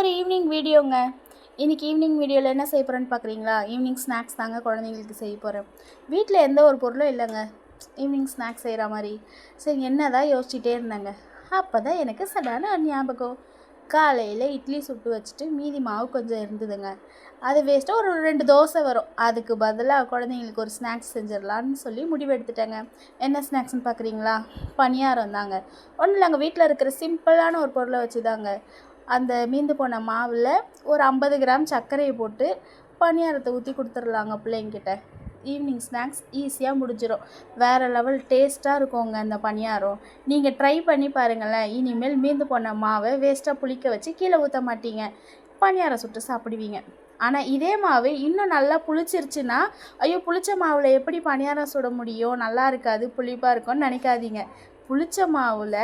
ஒரு ஈவினிங் வீடியோங்க. இன்றைக்கி ஈவினிங் வீடியோவில் என்ன செய்ய போகிறேன்னு பார்க்குறீங்களா? ஈவினிங் ஸ்நாக்ஸ் தாங்க குழந்தைங்களுக்கு செய்ய போகிறேன். வீட்டில் எந்த ஒரு பொருளும் இல்லைங்க ஈவினிங் ஸ்நாக்ஸ் செய்கிற மாதிரி. சரி என்ன தான் யோசிச்சுட்டே இருந்தேங்க. அப்போ தான் எனக்கு சடான ஞாபகம். காலையில் இட்லி சுட்டு வச்சுட்டு மீதி மாவு கொஞ்சம் இருந்ததுங்க. அது வேஸ்ட்டாக ஒரு 2 தோசை வரும். அதுக்கு பதிலாக குழந்தைங்களுக்கு ஒரு ஸ்நாக்ஸ் செஞ்சிடலான்னு சொல்லி முடிவெடுத்துட்டேங்க. என்ன ஸ்நாக்ஸ்ன்னு பார்க்குறீங்களா? பணியாரம் தாங்க. ஒன்றும் இல்லைங்க, வீட்டில் இருக்கிற சிம்பிளான ஒரு பொருளை வச்சு தாங்க. அந்த மீந்து போன மாவில் ஒரு 50 கிராம் சர்க்கரையை போட்டு பணியாரத்தை ஊற்றி கொடுத்துடலாங்க பிள்ளைங்கிட்ட. ஈவினிங் ஸ்நாக்ஸ் ஈஸியாக முடிஞ்சிடும். வேறு லெவல் டேஸ்ட்டாக இருக்குங்க அந்த பணியாரம். நீங்கள் ட்ரை பண்ணி பாருங்களேன். இனிமேல் மீந்து போன மாவை வேஸ்ட்டாக புளிக்க வச்சு கீழே ஊற்ற மாட்டீங்க, பணியாரம் சுட்டு சாப்பிடுவீங்க. ஆனால் இதே மாவு இன்னும் நல்லா புளிச்சிருச்சுன்னா, ஐயோ புளிச்ச மாவில் எப்படி பணியாரம் சுட முடியும், நல்லா இருக்காது, புளிப்பாக இருக்கும்னு நினைக்காதீங்க. புளிச்ச மாவில்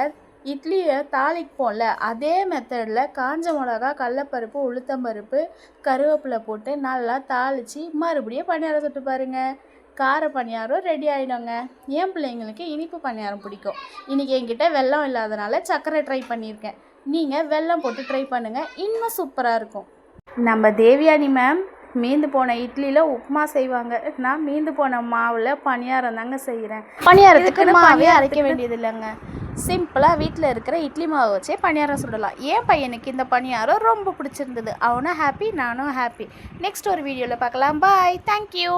இட்லியை தாளிப்போம்ல, அதே மெத்தடில் காஞ்ச மிளகா, கடலப்பருப்பு, உளுத்தம்பருப்பு, கருவேப்பிலை போட்டு நல்லா தாளித்து மறுபடியும் பணியாரம் சுட்டு பாருங்கள். கார பணியாரம் ரெடி ஆகிடுங்க. என் பிள்ளைங்களுக்கு இனிப்பு பணியாரம் பிடிக்கும். இன்றைக்கி என்கிட்ட வெல்லம் இல்லாதனால சர்க்கரை ட்ரை பண்ணியிருக்கேன். நீங்கள் வெல்லம் போட்டு ட்ரை பண்ணுங்கள், இன்னும் சூப்பராக இருக்கும். நம்ம தேவியானி மேம் மீந்து போன இட்லியில் உப்புமா செய்வாங்க. நான் மீந்து போன மாவில் பணியாரம் தாங்க செய்கிறேன். பணியாரத்துக்கு மாவே அரைக்க வேண்டியது இல்லைங்க. சிம்பிளாக வீட்டில் இருக்கிற இட்லி மாவை வச்சே பணியாரம் சுடலாம். என் பையனுக்கு இந்த பணியாரம் ரொம்ப பிடிச்சிருந்தது. அவனும் ஹாப்பி, நானும் ஹாப்பி. நெக்ஸ்ட் ஒரு வீடியோவில் பார்க்கலாம். பாய், தேங்க்யூ.